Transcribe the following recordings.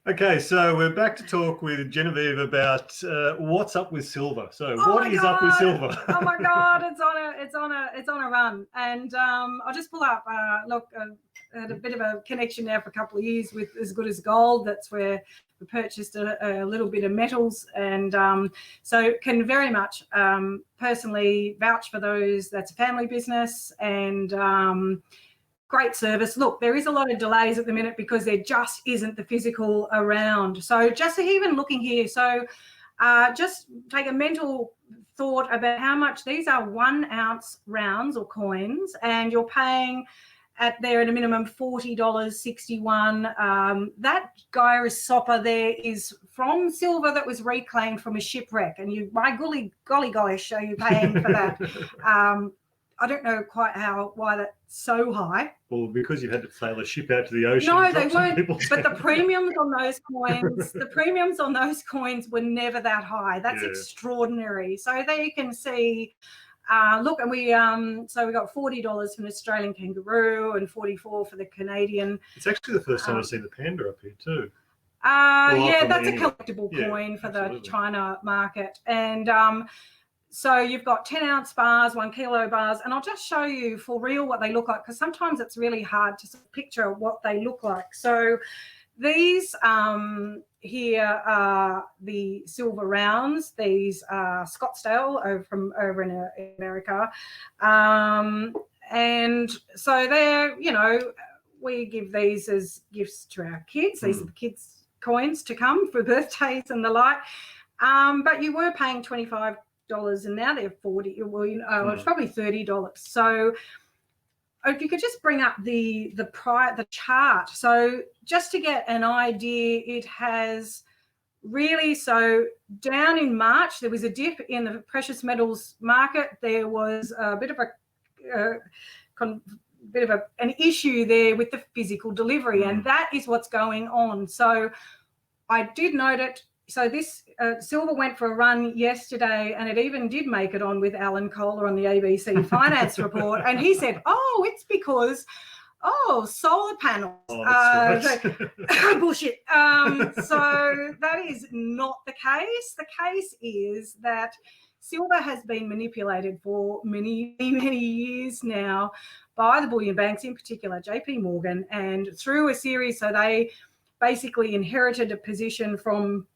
Okay, so we're back to talk with Genevieve about what's up with silver. So what is up with silver? Oh my God, it's on a run. And I'll just pull up. Look, I had a bit of a connection now for a couple of years with As Good as Gold. That's where we purchased a little bit of metals, and so can very much personally vouch for those. That's a family business, and great service. Look, there is a lot of delays at the minute because there just isn't the physical around. So just even looking here, so just take a mental thought about how much these are 1 ounce rounds or coins, and you're paying at a minimum $40.61. That gyrosopper there is from silver that was reclaimed from a shipwreck, and you, my golly gosh, are you paying for that? I don't know quite why that's so high. Well, because you had to sail a ship out to the ocean. No, they weren't. But the premiums on those coins, were never that high. That's extraordinary. So there you can see. Look, and we got $40 for an Australian kangaroo and $44 for the Canadian. It's actually the first time I've seen the panda up here too. Yeah, that's a collectible coin for the China market, and. So you've got 10 ounce bars, 1 kilo bars, and I'll just show you for real what they look like, because sometimes it's really hard to picture what they look like. So these here are the silver rounds. These are Scottsdale over in America. And so they're, we give these as gifts to our kids. These are the kids' coins to come for birthdays and the like. But you were paying $25, and now they're $40. Well, it's probably $30. So if you could just bring up the chart. So just to get an idea, it has really, so down in March there was a dip in the precious metals market. There was a bit of an issue there with the physical delivery, and that is what's going on. So I did note it. So this silver went for a run yesterday, and it even did make it on with Alan Kohler on the ABC Finance Report. And he said, it's because, solar panels. Bullshit. So that is not the case. The case is that silver has been manipulated for many, many years now by the bullion banks, in particular JP Morgan, and through a series. So they basically inherited a position from,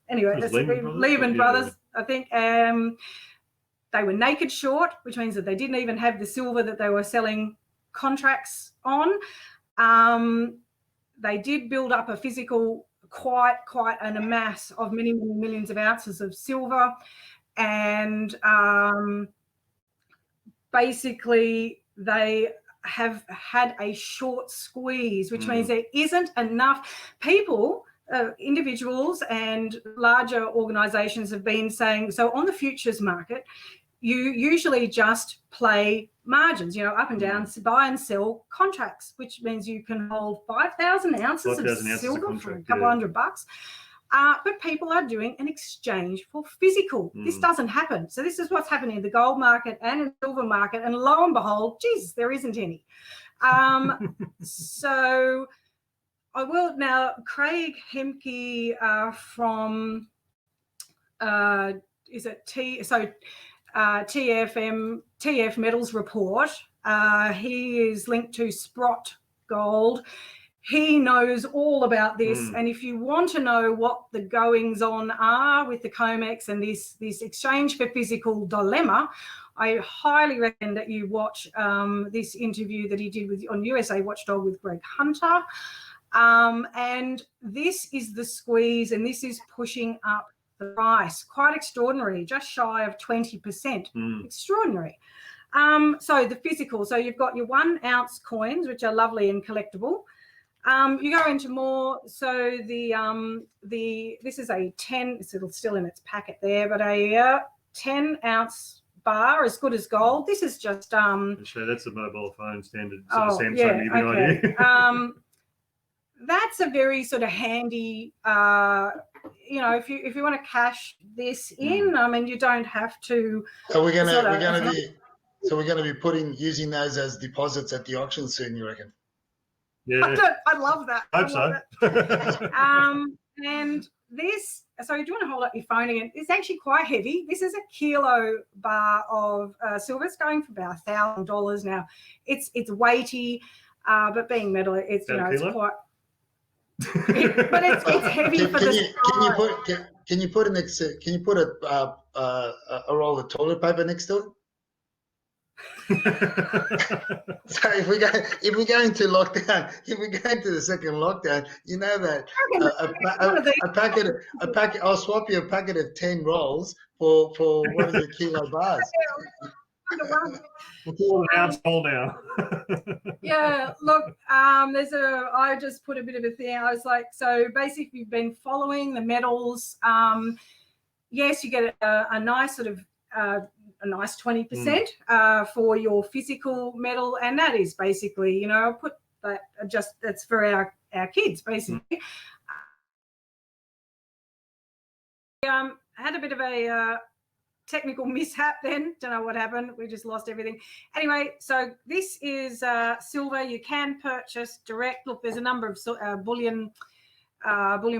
anyway, that's Lehman Brothers, I think. They were naked short, which means that they didn't even have the silver that they were selling contracts on. They did build up a physical, quite an amass of many, many millions of ounces of silver, and basically they have had a short squeeze, which means there isn't enough people. Individuals and larger organizations have been saying, so on the futures market, you usually just play margins, up and down, buy and sell contracts, which means you can hold 5,000 ounces of silver for a couple $100. But people are doing an exchange for physical. This doesn't happen. So this is what's happening in the gold market and in the silver market, and lo and behold, Jesus, there isn't any. So I will now, Craig Hemke from, TF Metals Report. He is linked to Sprott Gold. He knows all about this. And if you want to know what the goings on are with the COMEX and this exchange for physical dilemma, I highly recommend that you watch this interview that he did on USA Watchdog with Greg Hunter. And this is the squeeze, and this is pushing up the price. Quite extraordinary, just shy of 20%. Extraordinary. So the physical, so you've got your 1 ounce coins, which are lovely and collectible. You go into more, so this is a 10, it's still in its packet there, but a 10 ounce bar, As Good as Gold. This is just so that's a mobile phone standard sort of Samsung, idea. that's a very sort of handy, if you want to cash this in, I mean, you don't have to. So we're gonna be using those as deposits at the auction soon, you reckon? Yeah, I love that. I hope so. And this, so do you want to hold up your phone again? It's actually quite heavy. This is a kilo bar of silver. It's going for about $1,000 now. It's weighty, but being metal, it's it's quite. But it's heavy for the size. Can you put a roll of toilet paper next to it? So if we go into lockdown, if we go into the second lockdown, you know that a packet. I'll swap you a packet of 10 rolls for one of your kilo bars. It's all an household now. Yeah, look, I just put a bit of a thing. I was like, so basically you've been following the metals. Yes, you get a nice sort of a nice 20% for your physical metal, and that is basically, I'll put that that's for our kids basically. Had a bit of a technical mishap then. Don't know what happened. We just lost everything. Anyway, so this is silver. You can purchase direct. Look, there's a number of bullion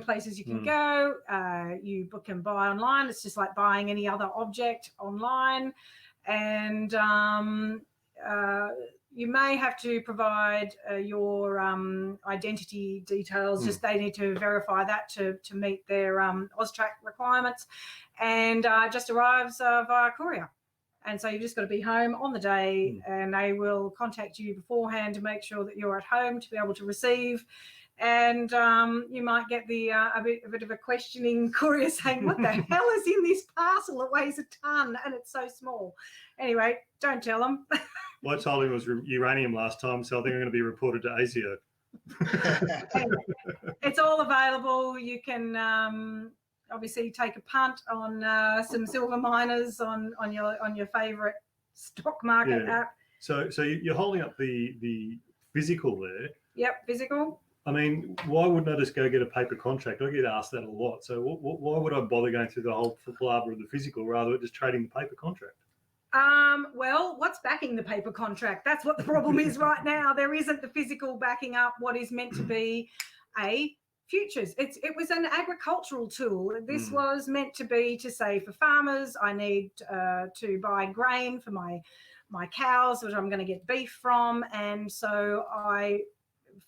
places you can go. You can buy online. It's just like buying any other object online. And you may have to provide your identity details. Just they need to verify that to meet their AUSTRAC requirements. And just arrives via courier. And so you've just got to be home on the day, and they will contact you beforehand to make sure that you're at home to be able to receive. And you might get a bit of a questioning courier saying, what the hell is in this parcel? It weighs a ton and it's so small. Anyway, don't tell them. Well, I told him it was uranium last time, so I think I'm going to be reported to ASIO. Anyway, it's all available. You can obviously take a punt on some silver miners on your favourite stock market app. So you're holding up the physical there. Yep, physical. I mean, why wouldn't I just go get a paper contract? I get asked that a lot. So why would I bother going through the whole palaver of the physical rather than just trading the paper contract? Well, what's backing the paper contract? That's what the problem is right now. There isn't the physical backing up what is meant to be a futures. It was an agricultural tool. This was meant to be to say for farmers, I need to buy grain for my cows, which I'm going to get beef from, and so I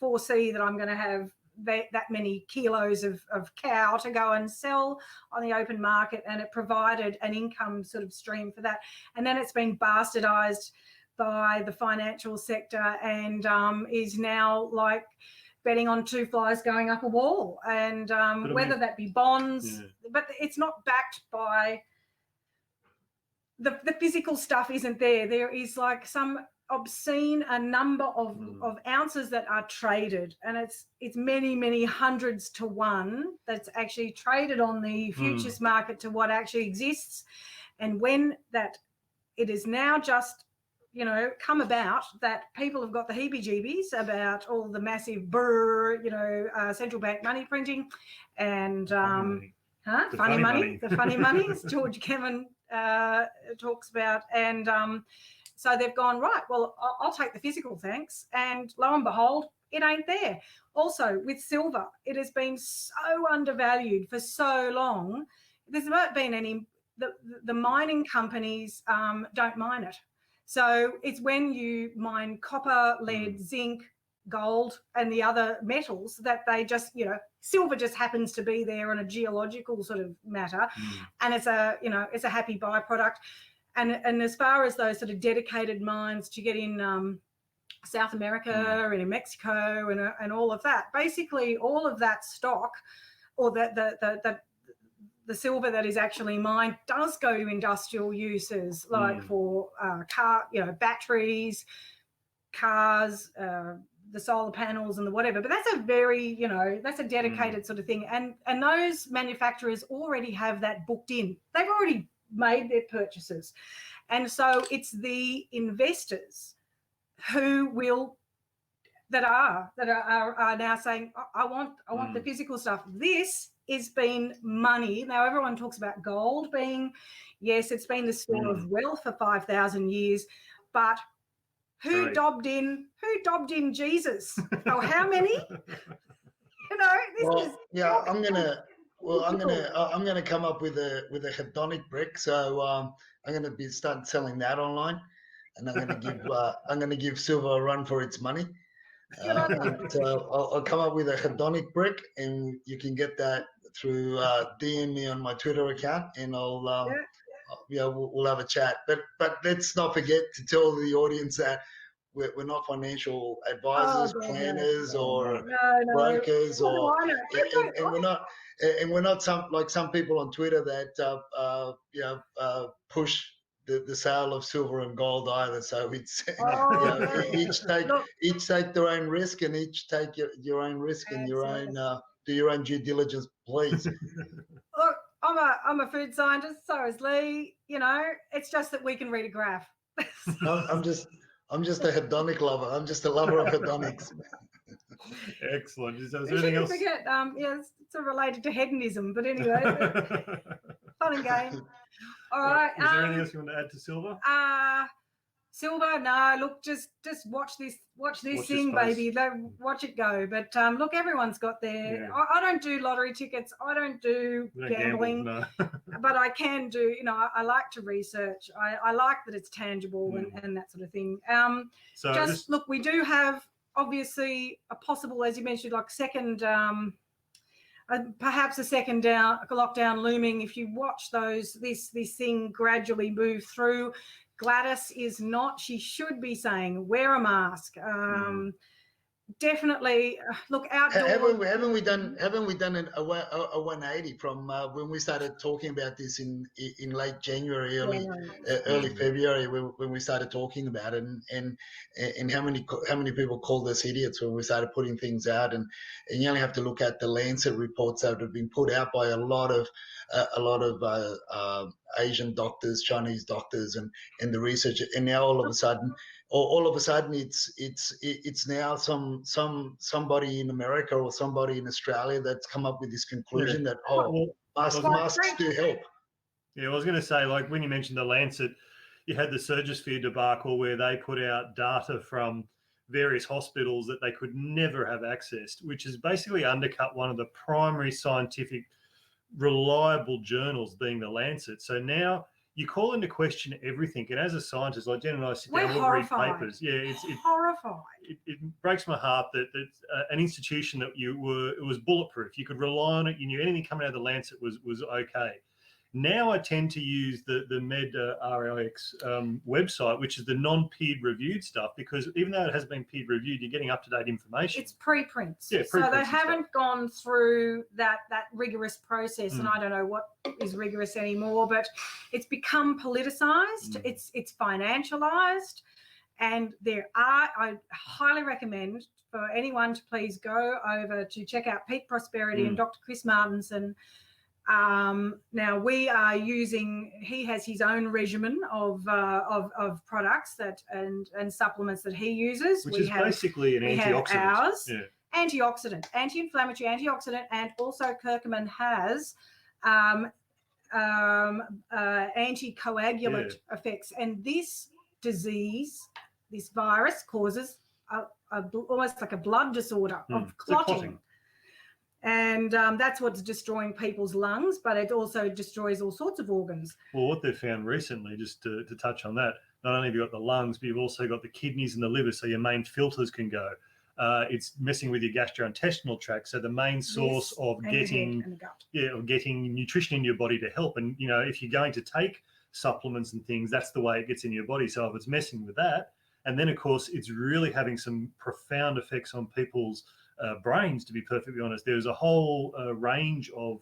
foresee that I'm going to have that many kilos of cow to go and sell on the open market, and it provided an income sort of stream for that. And then it's been bastardized by the financial sector and is now like betting on two flies going up a wall, and whether that be bonds, but it's not backed by the physical stuff. Isn't there? There is like some obscene a number of ounces that are traded, and it's many hundreds to one that's actually traded on the futures market to what actually exists. And when that it is now just come about that people have got the heebie-jeebies about all the massive central bank money printing and funny money, the funny money, as George Kevin talks about. And so they've gone, right, well, I'll take the physical, thanks. And lo and behold, it ain't there. Also, with silver, it has been so undervalued for so long. There's not been any, the mining companies don't mine it. So it's when you mine copper, lead, zinc, gold, and the other metals that they just, silver just happens to be there on a geological sort of matter. And it's a happy byproduct. And as far as those sort of dedicated mines to get in South America and in Mexico and all of that, basically all of that stock or the silver that is actually mined does go to industrial uses, like for car, batteries, cars, the solar panels and the whatever. But that's a very, that's a dedicated sort of thing. And those manufacturers already have that booked in. They've already made their purchases, and so it's the investors who will that are now saying, I want the physical stuff. This has been money. Now everyone talks about gold being, yes, it's been the store of wealth for 5,000 years, but who dobbed in Jesus? Oh, how many? You know, this is I'm gonna come up with a hedonic brick. So I'm gonna start selling that online, and I'm gonna give silver a run for its money. So I'll come up with a hedonic brick, and you can get that through DM me on my Twitter account, and we'll have a chat. But let's not forget to tell the audience that we're not financial advisors, planners, or brokers, and we're not some people on Twitter that push the sale of silver and gold either. So it's each take their own risk, and each take your own risk and your own do your own due diligence, please. Look, I'm a food scientist, so is Lee. You know, it's just that we can read a graph. I'm just a hedonic lover. I'm just a lover of hedonics. Excellent. Is there You anything shouldn't else? forget, it's sort of related to hedonism, but anyway, fun and game. All right. Is there anything else you want to add to silver? Silver, no. Look, just watch this thing, baby. Watch it go. But look, everyone's got their. Yeah. I don't do lottery tickets. I don't do gambling. No. But I can do. You know, I like to research. I like that it's tangible and that sort of thing. So just look, we do have obviously a possible, as you mentioned, like second. Perhaps a second lockdown looming. If you watch this thing gradually move through. Gladys is not. She should be saying wear a mask. Definitely look outdoors. Haven't we done a 180 from when we started talking about this in late January, early February when we started talking about it, and how many people called us idiots when we started putting things out, and you only have to look at the Lancet reports that have been put out by a lot of Asian doctors, Chinese doctors, and the research, and now all of a sudden it's now somebody in America or somebody in Australia that's come up with this conclusion that masks do help. Yeah, I was going to say, like when you mentioned the Lancet, you had the Surgisphere debacle where they put out data from various hospitals that they could never have accessed, which has basically undercut one of the primary scientific reliable journals, being the Lancet. So now you call into question everything, and as a scientist, like Jen and I sit down and read papers. Yeah, it's horrified. It breaks my heart that an institution that it was bulletproof. You could rely on it. You knew anything coming out of the Lancet was okay. Now I tend to use the MedRx website, which is the non-peer reviewed stuff, because even though it has been peer reviewed, you're getting up-to-date information. It's preprints. Yeah, so they haven't gone through that rigorous process, and I don't know what is rigorous anymore, but it's become politicized, it's financialized, and I highly recommend for anyone to please go over to check out Peak Prosperity and Dr. Chris Martinson. Now we are using. He has his own regimen of products and supplements that he uses. Which is basically an antioxidant. Antioxidant, anti-inflammatory, antioxidant, and also curcumin has anticoagulant effects. And this disease, this virus, causes almost like a blood disorder of clotting. And that's what's destroying people's lungs, but it also destroys all sorts of organs. Well, what they've found recently, just to touch on that, not only have you got the lungs, but you've also got the kidneys and the liver, so your main filters can go. It's messing with your gastrointestinal tract, so the main source of getting nutrition into your body to help. And, you know, if you're going to take supplements and things, that's the way it gets in your body. So if it's messing with that, and then, of course, it's really having some profound effects on people's brains, to be perfectly honest. There's a whole range of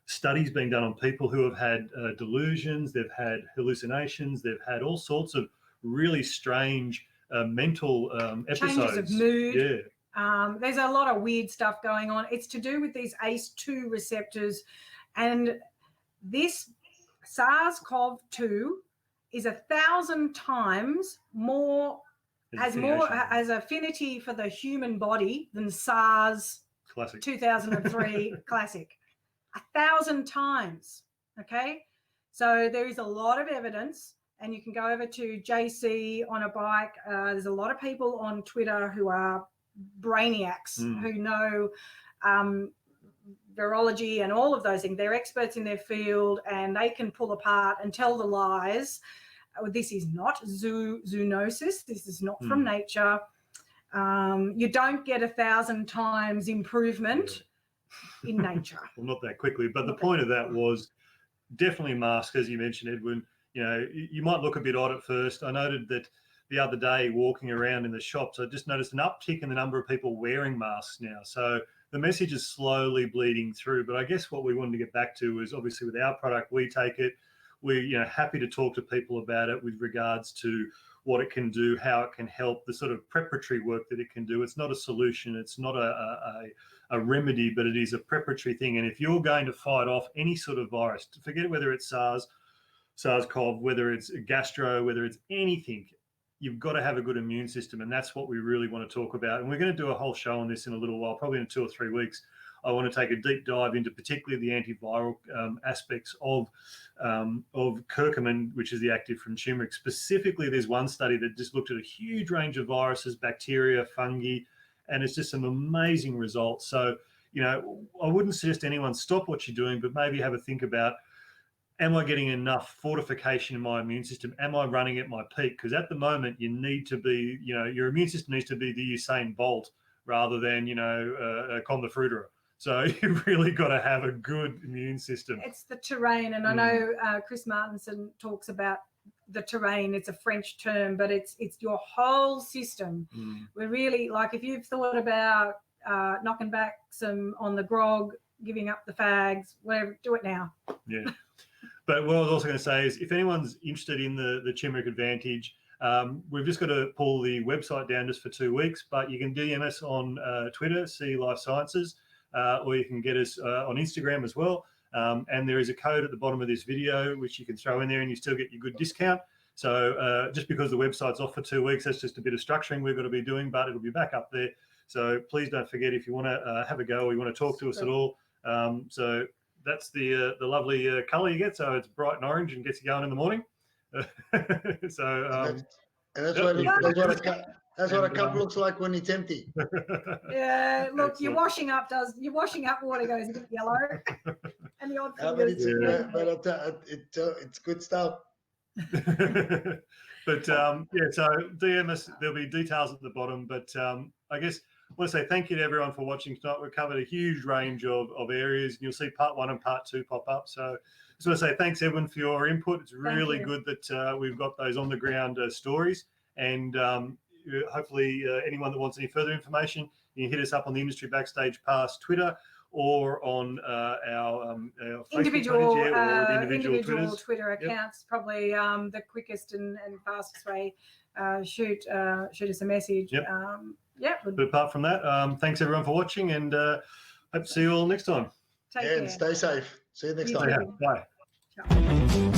studies being done on people who have had delusions, they've had hallucinations, they've had all sorts of really strange mental episodes. Changes of mood. Yeah. There's a lot of weird stuff going on. It's to do with these ACE2 receptors, and this SARS-CoV-2 is 1,000 times more has more has affinity for the human body than SARS classic 2003 classic 1,000 times. Okay, so there is a lot of evidence, and you can go over to JC on a bike. There's a lot of people on Twitter who are brainiacs who know virology and all of those things. They're experts in their field, and they can pull apart and tell the lies. This is not zoonosis. This is not from nature. You don't get 1,000 times improvement in nature. Well, not that quickly, but the point of that was definitely masks, as you mentioned, Edwin. You know, you might look a bit odd at first. I noted that the other day walking around in the shops, I just noticed an uptick in the number of people wearing masks now. So the message is slowly bleeding through. But I guess what we wanted to get back to is obviously with our product, we take it. We're happy to talk to people about it with regards to what it can do, how it can help, the sort of preparatory work that it can do. It's not a solution. It's not a remedy, but it is a preparatory thing. And if you're going to fight off any sort of virus, forget whether it's SARS-CoV, whether it's gastro, whether it's anything, you've got to have a good immune system. And that's what we really want to talk about. And we're going to do a whole show on this in a little while, probably in 2 or 3 weeks. I want to take a deep dive into particularly the antiviral aspects of curcumin, which is the active from turmeric. Specifically, there's one study that just looked at a huge range of viruses, bacteria, fungi, and it's just some amazing results. So, I wouldn't suggest anyone stop what you're doing, but maybe have a think about, am I getting enough fortification in my immune system? Am I running at my peak? Because at the moment, you need to be, your immune system needs to be the Usain Bolt rather than, a Con the Fruiterer. So you've really got to have a good immune system. It's the terrain. And I know Chris Martinson talks about the terrain. It's a French term, but it's your whole system. We're really, like, if you've thought about knocking back some on the grog, giving up the fags, whatever, do it now. Yeah. But what I was also going to say is, if anyone's interested in the turmeric advantage, we've just got to pull the website down just for 2 weeks, but you can DM us on Twitter, C Life Sciences, or you can get us on Instagram as well. And there is a code at the bottom of this video, which you can throw in there and you still get your good discount. So just because the website's off for 2 weeks, that's just a bit of structuring we've got to be doing, but it'll be back up there. So please don't forget, if you want to have a go or you want to talk to us at all. So that's the lovely colour you get. So it's bright and orange and gets you going in the morning. So that's what a cup looks like when it's empty. Yeah, look, your washing up water goes a bit yellow, and the odd fingers. It's good stuff. But so DM us. There'll be details at the bottom. But I guess I want to say thank you to everyone for watching tonight. We've covered a huge range of areas. You'll see part 1 and part 2 pop up. So I just want to say thanks, Edwin, for your input. It's really good that we've got those on the ground stories. And hopefully anyone that wants any further information, you can hit us up on the Industry Backstage Pass Twitter or on our individual page, or the individual Twitter accounts. Probably the quickest and fastest way. Shoot us a message. But apart from that, thanks everyone for watching, and hope to see you all next time. Take care. And stay safe. See you next time. Bye.